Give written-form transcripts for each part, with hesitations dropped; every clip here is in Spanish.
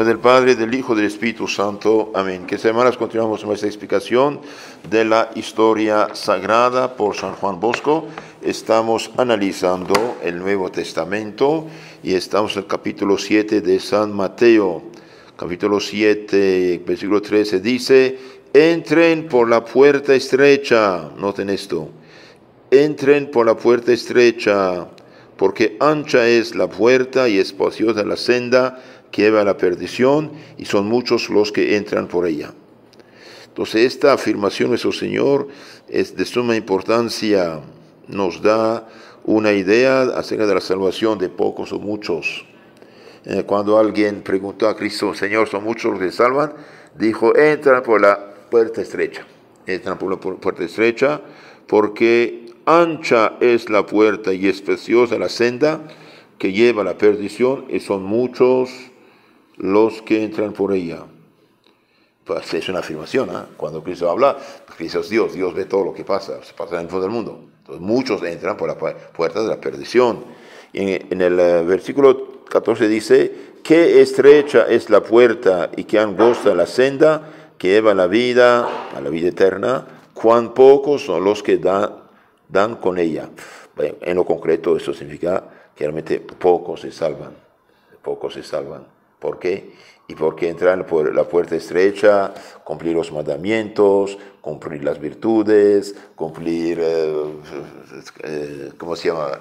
nombre del Padre, del Hijo y del Espíritu Santo. Amén. Que semanas continuamos nuestra explicación de la historia sagrada por San Juan Bosco. Estamos analizando el Nuevo Testamento y estamos en el capítulo 7 de San Mateo. Capítulo 7, versículo 13 dice: entren por la puerta estrecha. Noten esto. Entren por la puerta estrecha, porque ancha es la puerta y espaciosa la senda que lleva a la perdición, y son muchos los que entran por ella. Entonces, esta afirmación de nuestro Señor es de suma importancia. Nos da una idea acerca de la salvación de pocos o muchos. Cuando alguien preguntó a Cristo: Señor, ¿son muchos los que se salvan? Dijo: entran por la puerta estrecha. Entran por la puerta estrecha, porque ancha es la puerta y espaciosa la senda que lleva a la perdición, y son muchos los que entran por ella. Pues es una afirmación, ¿eh? Cuando Cristo habla, Cristo es Dios, Dios ve todo lo que pasa, se pasa en el fondo del mundo. Entonces muchos entran por la puerta de la perdición. En el versículo 14 dice: qué estrecha es la puerta y qué angosta la senda que lleva a la vida eterna, cuán pocos son los que dan con ella. Bueno, en lo concreto, eso significa que realmente pocos se salvan. Pocos se salvan. ¿Por qué? Y porque entrar por la puerta estrecha, cumplir los mandamientos, cumplir las virtudes, cumplir, ¿cómo se llama?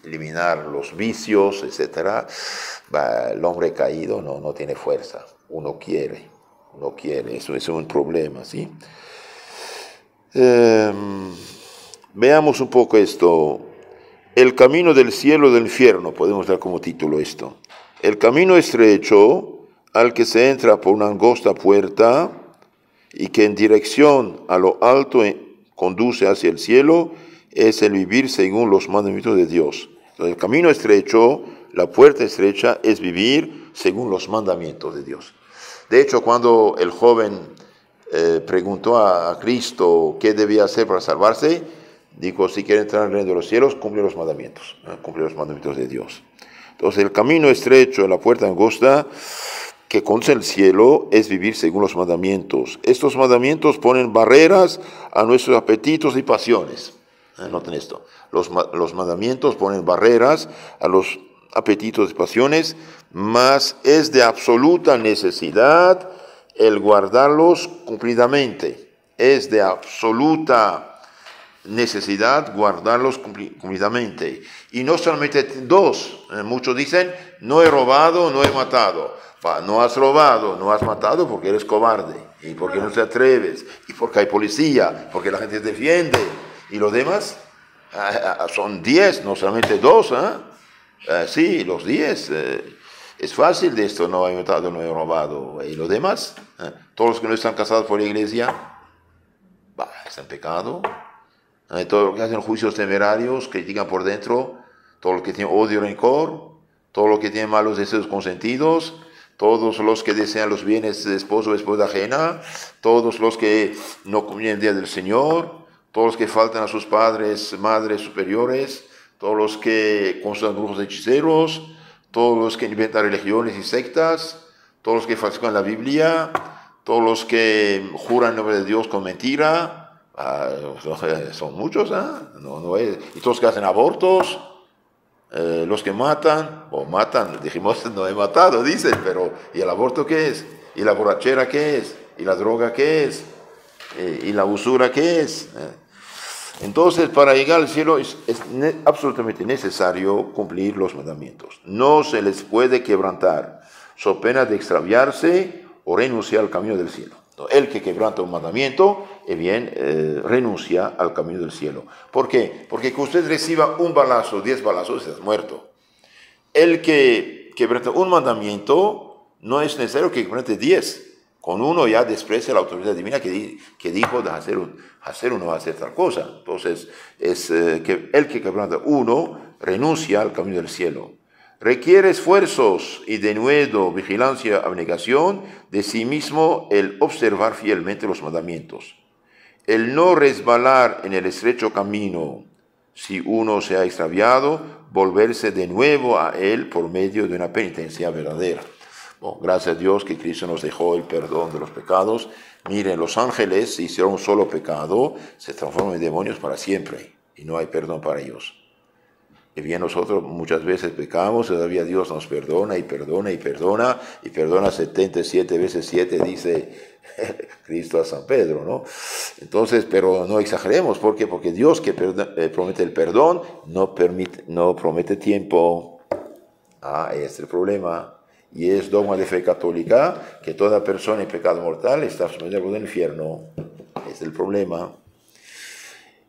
Eliminar los vicios, etc. El hombre caído no tiene fuerza. Uno quiere. Eso es un problema, ¿sí? Veamos un poco esto. El camino del cielo y del infierno, podemos dar como título esto. El camino estrecho al que se entra por una angosta puerta y que en dirección a lo alto conduce hacia el cielo es el vivir según los mandamientos de Dios. Entonces, el camino estrecho, la puerta estrecha, es vivir según los mandamientos de Dios. De hecho, cuando el joven preguntó a Cristo qué debía hacer para salvarse, dijo: si quiere entrar en el reino de los cielos, cumple los mandamientos de Dios. Entonces, el camino estrecho, la puerta angosta que conduce al cielo, es vivir según los mandamientos. Estos mandamientos ponen barreras a nuestros apetitos y pasiones. Noten esto. Los mandamientos ponen barreras a los apetitos y pasiones, mas es de absoluta necesidad el guardarlos cumplidamente. Es de absoluta necesidad guardarlos cumplidamente. Y no solamente dos. Muchos dicen: no he robado, no he matado. No has robado, no has matado porque eres cobarde, y porque no te atreves, y porque hay policía, porque la gente te defiende. Y los demás son 10, no solamente 2. Sí, los 10. Es fácil de esto: no he matado, no he robado. Y los demás, todos los que no están casados por la iglesia, están en pecado. Todos los que hacen juicios temerarios, critican por dentro, todos los que tienen odio y rencor, todos los que tienen malos deseos consentidos, todos los que desean los bienes de esposo o esposa ajena, todos los que no comen el día del Señor, todos los que faltan a sus padres, madres superiores, todos los que consultan brujos hechiceros, todos los que inventan religiones y sectas, todos los que falsifican la Biblia, todos los que juran en nombre de Dios con mentira. Son muchos, y todos los que hacen abortos, los que matan, dijimos: no he matado, dicen, pero ¿y el aborto qué es? ¿Y la borrachera qué es? ¿Y la droga qué es? ¿Y la usura qué es? Entonces, para llegar al cielo es absolutamente necesario cumplir los mandamientos. No se les puede quebrantar, so pena de extraviarse o renunciar al camino del cielo. El que quebranta un mandamiento, renuncia al camino del cielo. ¿Por qué? Porque que usted reciba un balazo, 10 balazos, estás muerto. El que quebranta un mandamiento, no es necesario que quebrante 10. Con uno ya desprecia la autoridad divina que dijo de hacer uno va a hacer tal cosa. Entonces, que el que quebranta uno, renuncia al camino del cielo. Requiere esfuerzos y denuedo, vigilancia, abnegación de sí mismo el observar fielmente los mandamientos. El no resbalar en el estrecho camino, si uno se ha extraviado, volverse de nuevo a él por medio de una penitencia verdadera. Oh, gracias a Dios que Cristo nos dejó el perdón de los pecados. Miren, los ángeles, si hicieron un solo pecado, se transforman en demonios para siempre y no hay perdón para ellos. Y bien, nosotros muchas veces pecamos, todavía Dios nos perdona y perdona y perdona, y perdona 77 veces 7, dice Cristo a San Pedro, ¿no? Entonces, pero no exageremos, ¿por qué? Porque Dios que promete el perdón, no promete tiempo. Este es el problema. Y es dogma de fe católica que toda persona en pecado mortal está sometida al infierno. Es el problema.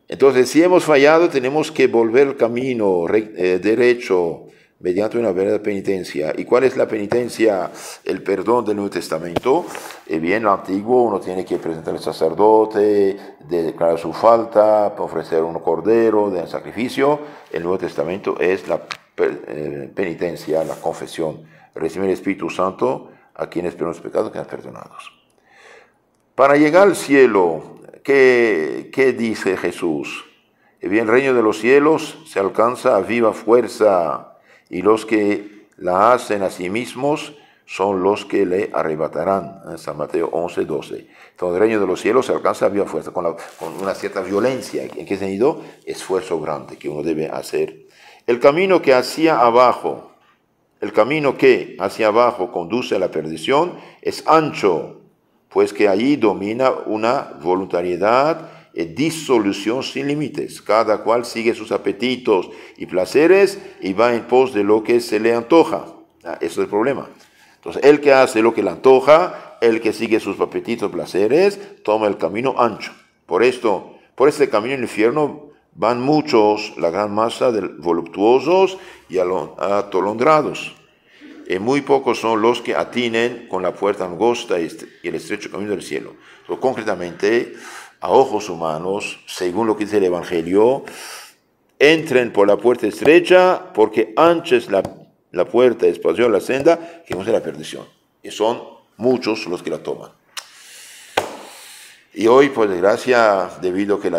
Entonces, si hemos fallado, tenemos que volver el camino derecho mediante una verdadera penitencia. ¿Y cuál es la penitencia? El perdón del Nuevo Testamento. Bien, lo antiguo, uno tiene que presentar al sacerdote, declarar su falta, ofrecer un cordero de sacrificio. El Nuevo Testamento es la penitencia, la confesión. Recibir el Espíritu Santo a quienes perdonan los pecados quedan perdonados. Para llegar al cielo, ¿qué dice Jesús? Bien, el reino de los cielos se alcanza a viva fuerza y los que la hacen a sí mismos son los que le arrebatarán. En San Mateo 11, 12. Entonces el reino de los cielos se alcanza a viva fuerza, con una cierta violencia. ¿En qué sentido? Esfuerzo grande que uno debe hacer. El camino que hacia abajo conduce a la perdición es ancho, pues que allí domina una voluntariedad y disolución sin límites. Cada cual sigue sus apetitos y placeres y va en pos de lo que se le antoja. Ese es el problema. Entonces, el que hace lo que le antoja, el que sigue sus apetitos y placeres, toma el camino ancho. Por este camino al infierno van muchos, la gran masa de voluptuosos y atolondrados. Y muy pocos son los que atinen con la puerta angosta y el estrecho camino del cielo. Pero concretamente, a ojos humanos, según lo que dice el Evangelio, entren por la puerta estrecha, porque ancha es la puerta, espaciosa la senda, que conduce a la perdición. Y son muchos los que la toman. Y hoy, por desgracia, debido a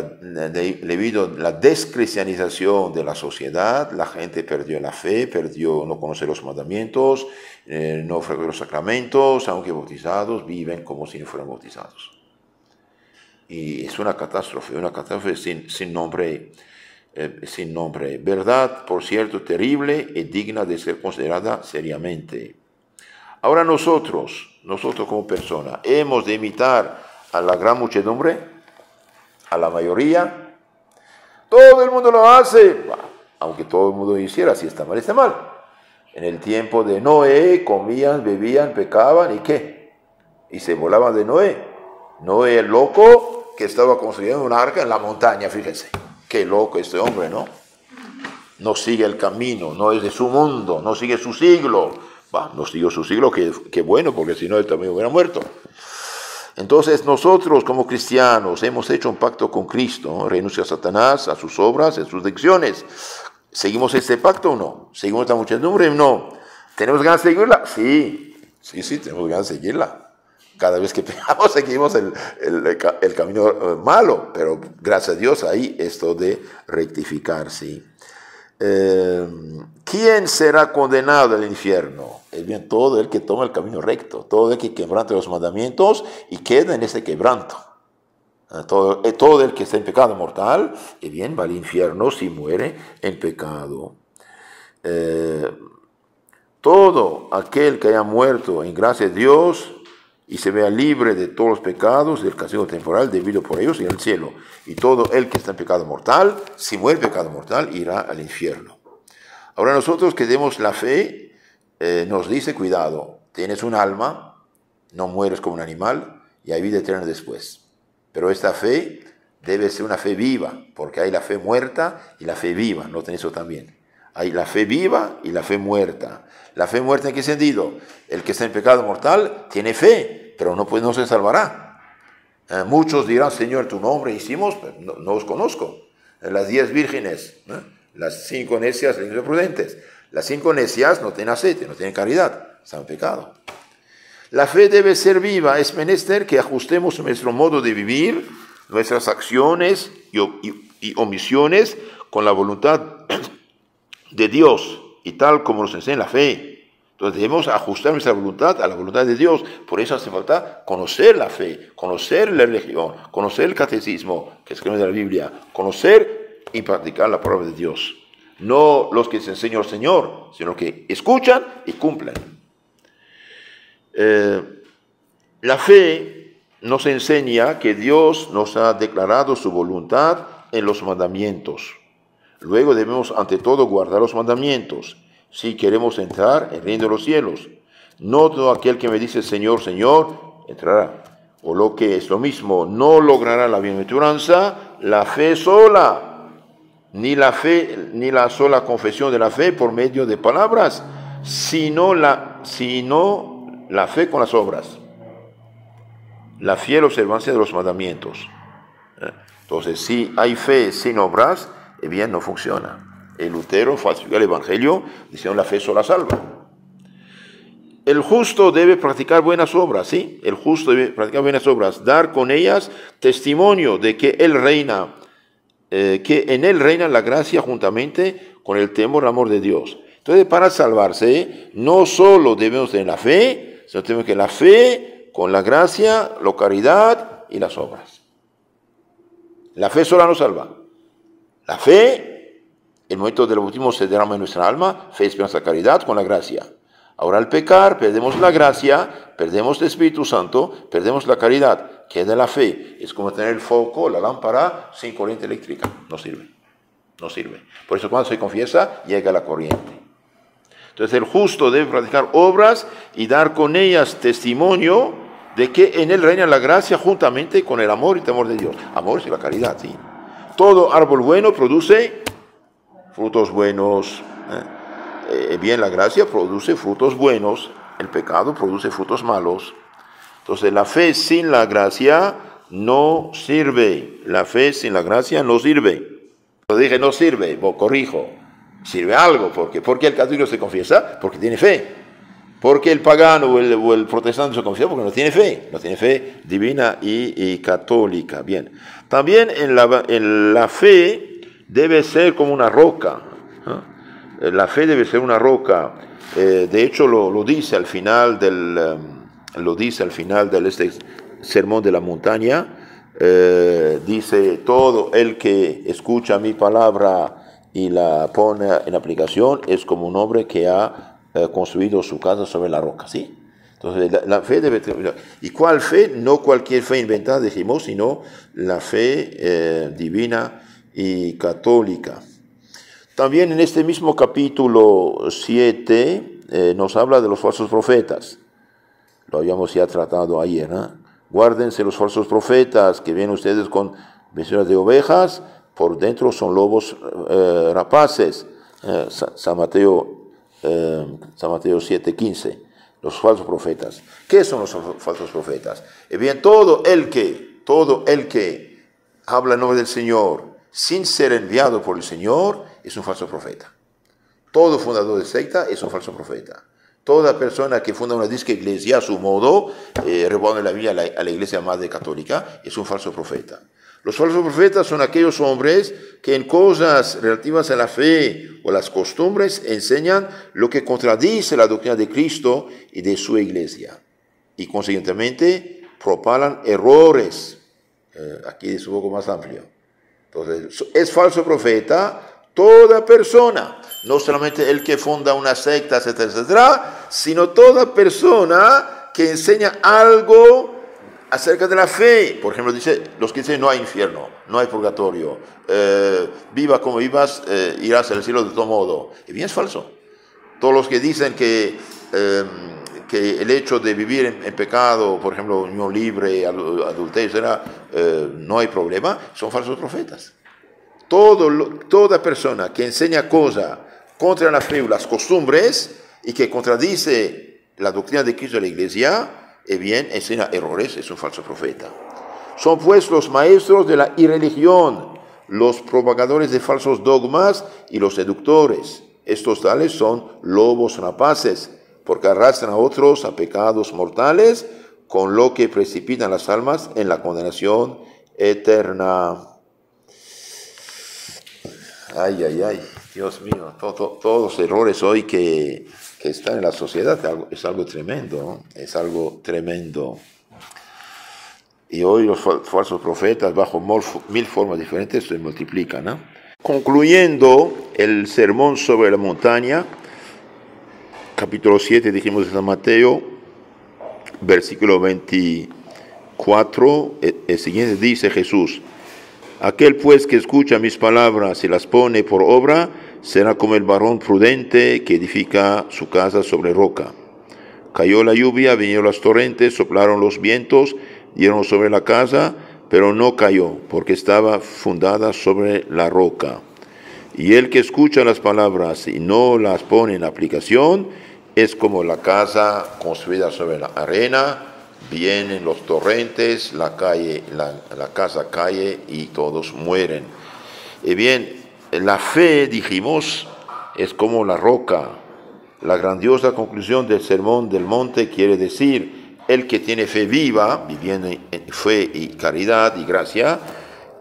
la descristianización de la sociedad, la gente perdió la fe, no conoce los mandamientos, no frecuenta los sacramentos, aunque bautizados, viven como si no fueran bautizados. Y es una catástrofe sin nombre. Verdad, por cierto, terrible y digna de ser considerada seriamente. Ahora nosotros como persona, hemos de imitar a la gran muchedumbre, a la mayoría. Todo el mundo lo hace, aunque todo el mundo hiciera, si está mal, está mal. En el tiempo de Noé, comían, bebían, pecaban, ¿y qué? Y se volaban de Noé. Noé, el loco, que estaba construyendo un arca en la montaña, fíjense. Qué loco este hombre, ¿no? No sigue el camino, no es de su mundo, no sigue su siglo. No sigue su siglo, qué bueno, porque si no él también hubiera muerto. Entonces nosotros como cristianos hemos hecho un pacto con Cristo, ¿no? Renuncia a Satanás, a sus obras, a sus dicciones. ¿Seguimos este pacto o no? ¿Seguimos esta muchedumbre? No. ¿Tenemos ganas de seguirla? Sí, tenemos ganas de seguirla. Cada vez que pecamos seguimos el camino malo, pero gracias a Dios ahí esto de rectificar, sí. ¿Quién será condenado al infierno? Es bien, todo el que toma el camino recto, todo el que quebrante los mandamientos y queda en ese quebranto. Todo el que está en pecado mortal, bien, va al infierno si muere en pecado. Todo aquel que haya muerto en gracia de Dios y se vea libre de todos los pecados, del castigo temporal debido por ellos, irá al cielo. Y todo el que está en pecado mortal, si muere en pecado mortal, irá al infierno. Ahora nosotros que demos la fe, nos dice, cuidado, tienes un alma, no mueres como un animal, y hay vida eterna después. Pero esta fe debe ser una fe viva, porque hay la fe muerta y la fe viva, noten eso también. Hay la fe viva y la fe muerta. ¿La fe muerta en qué sentido? El que está en pecado mortal tiene fe, pero no se salvará. Muchos dirán, Señor, tu nombre hicimos, pero no os conozco. Las 10 vírgenes, las 5 necias, las prudentes. Las 5 necias no tienen aceite, no tienen caridad, están en pecado. La fe debe ser viva, es menester que ajustemos nuestro modo de vivir, nuestras acciones y omisiones con la voluntad de Dios y tal como nos enseña la fe. Entonces debemos ajustar nuestra voluntad a la voluntad de Dios. Por eso hace falta conocer la fe, conocer la religión, conocer el catecismo que escribe de la Biblia, conocer y practicar la palabra de Dios. No los que se enseñan al Señor, sino que escuchan y cumplen. La fe nos enseña que Dios nos ha declarado su voluntad en los mandamientos. Luego debemos ante todo guardar los mandamientos si queremos entrar en el reino de los cielos. No todo aquel que me dice Señor, Señor, entrará. O lo que es lo mismo, no logrará la bienaventuranza, la fe sola, ni la sola confesión de la fe por medio de palabras, sino la fe con las obras, la fiel observancia de los mandamientos. Entonces, si hay fe sin obras, bien, no funciona. El Lutero falsificó el Evangelio diciendo la fe sola salva. El justo debe practicar buenas obras, ¿sí? El justo debe practicar buenas obras, dar con ellas testimonio de que Él reina, que en Él reina la gracia juntamente con el temor y amor de Dios. Entonces, para salvarse, no solo debemos tener la fe, sino tenemos que la fe con la gracia, la caridad y las obras. La fe sola no salva. La fe, el momento del bautismo se derrama en nuestra alma, fe, esperanza, caridad con la gracia. Ahora al pecar, perdemos la gracia, perdemos el Espíritu Santo, perdemos la caridad, queda la fe. Es como tener el foco, la lámpara, sin corriente eléctrica. No sirve. No sirve. Por eso cuando se confiesa, llega la corriente. Entonces el justo debe practicar obras y dar con ellas testimonio de que en él reina la gracia juntamente con el amor y temor de Dios. Amor y la caridad, sí. Todo árbol bueno produce frutos buenos. Bien, la gracia produce frutos buenos, el pecado produce frutos malos. Entonces la fe sin la gracia no sirve. La fe sin la gracia no sirve. Lo dije, no sirve, corrijo. Sirve algo. ¿Por qué el católico se confiesa? Porque tiene fe. Porque el pagano o el protestante se confiesa porque no tiene fe divina y católica. Bien. También en la fe debe ser como una roca. La fe debe ser una roca. De hecho, lo dice al final del sermón de la montaña. Dice, todo el que escucha mi palabra y la pone en aplicación es como un hombre que ha construido su casa sobre la roca, ¿sí? Entonces, la fe debe tener... ¿Y cuál fe? No cualquier fe inventada, dijimos, sino la fe divina y católica. También en este mismo capítulo 7 nos habla de los falsos profetas. Lo habíamos ya tratado ayer, ¿no? Guárdense los falsos profetas que vienen ustedes con vestiduras de ovejas, por dentro son lobos rapaces. San Mateo 7:15. Los falsos profetas. ¿Qué son los falsos profetas? Bien, todo el que habla en nombre del Señor sin ser enviado por el Señor es un falso profeta. Todo fundador de secta es un falso profeta. Toda persona que funda una disca iglesia a su modo, repone la vida a la iglesia madre católica, es un falso profeta. Los falsos profetas son aquellos hombres que en cosas relativas a la fe o las costumbres enseñan lo que contradice la doctrina de Cristo y de su iglesia. Y consiguientemente propalan errores. Aquí es un poco más amplio. Entonces, es falso profeta toda persona, no solamente el que funda una secta, etcétera, etcétera, sino toda persona que enseña algo acerca de la fe. Por ejemplo, dice, los que dicen no hay infierno, no hay purgatorio, viva como vivas, irás al cielo de todo modo. Y bien, es falso. Todos los que dicen que el hecho de vivir en pecado, por ejemplo, unión libre, adulterio, etcétera, no hay problema, son falsos profetas. Toda persona que enseña cosas contra la fe o las costumbres y que contradice la doctrina de Cristo de la iglesia, bien, enseña errores, es un falso profeta. Son pues los maestros de la irreligión, los propagadores de falsos dogmas y los seductores. Estos tales son lobos rapaces, porque arrastran a otros a pecados mortales, con lo que precipitan las almas en la condenación eterna. Ay, Dios mío, todos los errores hoy que están en la sociedad es algo tremendo, ¿no? Es algo tremendo. Y hoy los falsos profetas, bajo mil formas diferentes, se multiplican, ¿no? Concluyendo el sermón sobre la montaña, capítulo 7, dijimos de San Mateo, versículo 24, el siguiente dice Jesús: aquel pues que escucha mis palabras y las pone por obra, será como el varón prudente que edifica su casa sobre roca. Cayó la lluvia, vinieron los torrentes, soplaron los vientos, dieron sobre la casa, pero no cayó, porque estaba fundada sobre la roca. Y el que escucha las palabras y no las pone en aplicación, es como la casa construida sobre la arena. Vienen los torrentes, la casa cae y todos mueren. Y bien, la fe, dijimos, es como la roca. La grandiosa conclusión del Sermón del Monte quiere decir: el que tiene fe viva, viviendo en fe y caridad y gracia,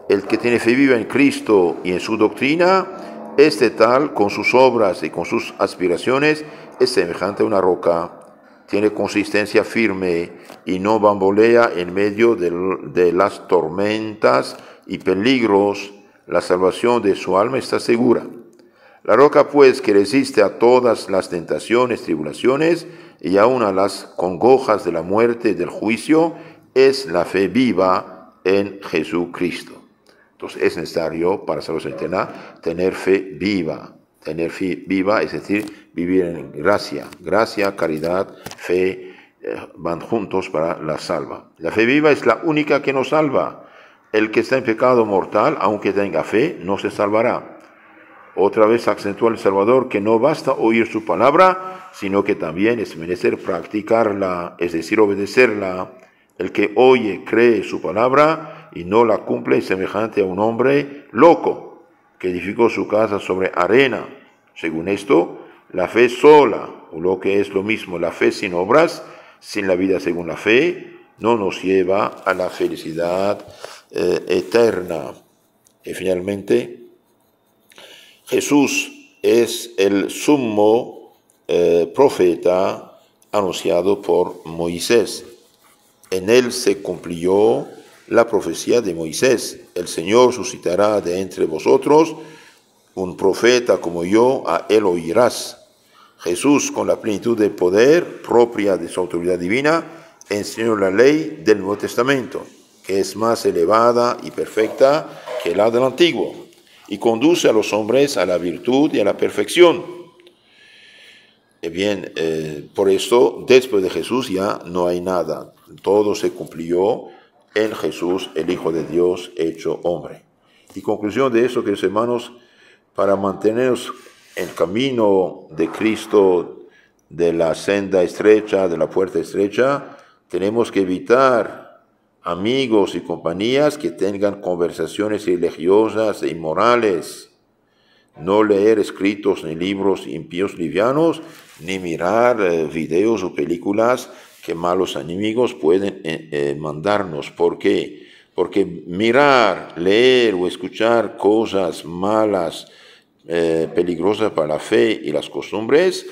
el que tiene fe viva en Cristo y en su doctrina, este tal, con sus obras y con sus aspiraciones, es semejante a una roca. Tiene consistencia firme y no bambolea en medio de las tormentas y peligros. La salvación de su alma está segura. La roca, pues, que resiste a todas las tentaciones, tribulaciones y aun a las congojas de la muerte y del juicio, es la fe viva en Jesucristo. Entonces es necesario para salvación eterna tener fe viva. Tener fe viva, es decir, vivir en gracia. Gracia, caridad, fe van juntos para la salva. La fe viva es la única que nos salva. El que está en pecado mortal, aunque tenga fe, no se salvará. Otra vez acentúa el Salvador que no basta oír su palabra, sino que también es menester practicarla, es decir, obedecerla. El que oye, cree su palabra y no la cumple es semejante a un hombre loco que edificó su casa sobre arena. Según esto, la fe sola, o lo que es lo mismo, la fe sin obras, sin la vida según la fe, no nos lleva a la felicidad eterna. Y finalmente, Jesús es el sumo profeta anunciado por Moisés. En él se cumplió la profecía de Moisés: el Señor suscitará de entre vosotros un profeta como yo, a él oirás. Jesús, con la plenitud de poder propia de su autoridad divina, enseñó la ley del Nuevo Testamento, que es más elevada y perfecta que la del Antiguo, y conduce a los hombres a la virtud y a la perfección. Bien, por esto, después de Jesús ya no hay nada. Todo se cumplió en Jesús, el Hijo de Dios hecho hombre. Y conclusión de eso, queridos hermanos, para mantenernos en el camino de Cristo, de la senda estrecha, de la puerta estrecha, tenemos que evitar amigos y compañías que tengan conversaciones religiosas e inmorales. No leer escritos ni libros impíos livianos, ni mirar videos o películas que malos enemigos pueden mandarnos. ¿Por qué? Porque mirar, leer o escuchar cosas malas, peligrosas para la fe y las costumbres,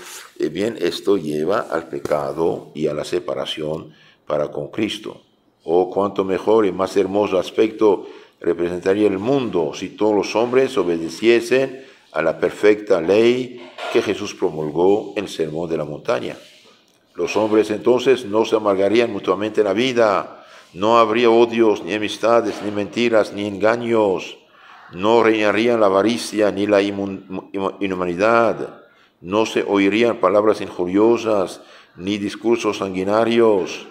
bien, esto lleva al pecado y a la separación para con Cristo. Oh, cuánto mejor y más hermoso aspecto representaría el mundo si todos los hombres obedeciesen a la perfecta ley que Jesús promulgó en el Sermón de la Montaña. Los hombres entonces no se amargarían mutuamente la vida, no habría odios, ni amistades, ni mentiras, ni engaños, no reinarían la avaricia ni la inhumanidad, no se oirían palabras injuriosas, ni discursos sanguinarios.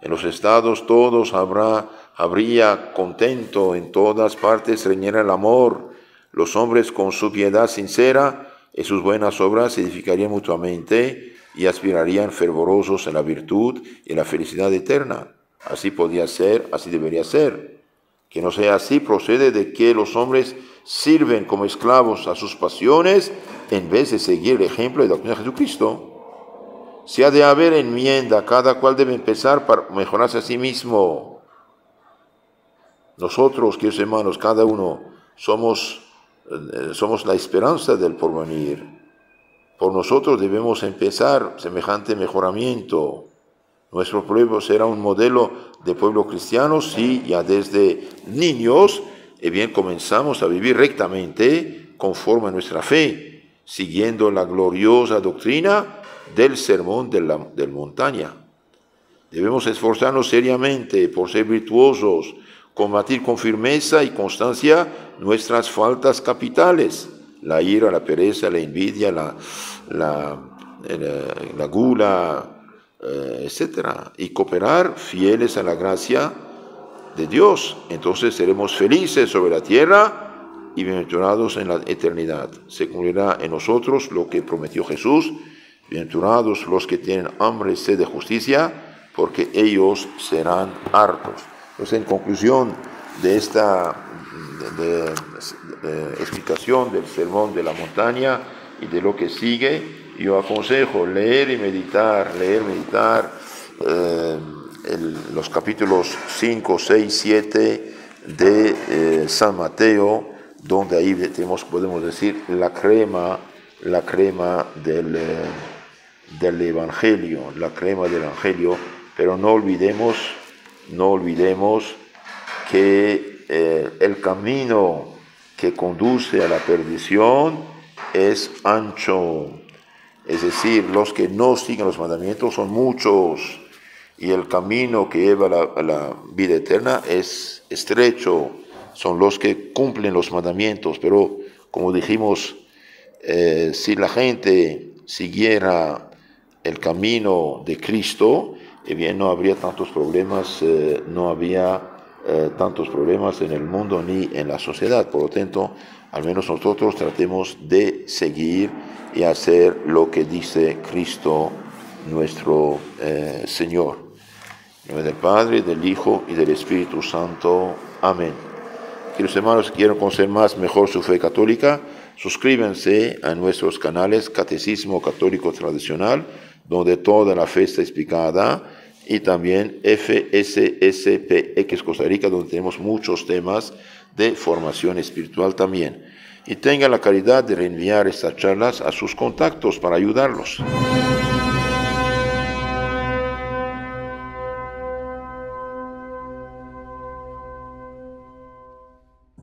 En los estados todos habría contento, en todas partes reinaría el amor. Los hombres con su piedad sincera y sus buenas obras se edificarían mutuamente y aspirarían fervorosos en la virtud y la felicidad eterna. Así podía ser, así debería ser. Que no sea así procede de que los hombres sirven como esclavos a sus pasiones en vez de seguir el ejemplo de la doctrina de Jesucristo. Si ha de haber enmienda, cada cual debe empezar para mejorarse a sí mismo. Nosotros, queridos hermanos, cada uno somos somos la esperanza del porvenir. Por nosotros debemos empezar semejante mejoramiento. Nuestro pueblo será un modelo de pueblo cristiano si ya desde niños bien comenzamos a vivir rectamente conforme a nuestra fe, siguiendo la gloriosa doctrina del sermón del montaña. Debemos esforzarnos seriamente por ser virtuosos, combatir con firmeza y constancia nuestras faltas capitales, la ira, la pereza, la envidia, la gula, etc. Y cooperar fieles a la gracia de Dios. Entonces seremos felices sobre la tierra y bienaventurados en la eternidad. Se cumplirá en nosotros lo que prometió Jesús. Bienaventurados los que tienen hambre y sed de justicia, porque ellos serán hartos. Entonces, en conclusión de esta explicación del sermón de la montaña y de lo que sigue, yo aconsejo leer y meditar los capítulos 5, 6, 7 de San Mateo, donde ahí podemos decir la crema del Evangelio, pero no olvidemos que el camino que conduce a la perdición es ancho, es decir, los que no siguen los mandamientos son muchos, y el camino que lleva a la vida eterna es estrecho, son los que cumplen los mandamientos. Pero como dijimos, si la gente siguiera el camino de Cristo, bien, no habría tantos problemas, tantos problemas en el mundo ni en la sociedad. Por lo tanto, al menos nosotros tratemos de seguir y hacer lo que dice Cristo nuestro Señor. En nombre del Padre, del Hijo y del Espíritu Santo. Amén. Queridos hermanos, si quieren conocer mejor su fe católica, suscríbanse a nuestros canales Catecismo Católico Tradicional, donde toda la fe está explicada, y también FSSPX Costa Rica, donde tenemos muchos temas de formación espiritual también. Y tengan la caridad de reenviar estas charlas a sus contactos para ayudarlos.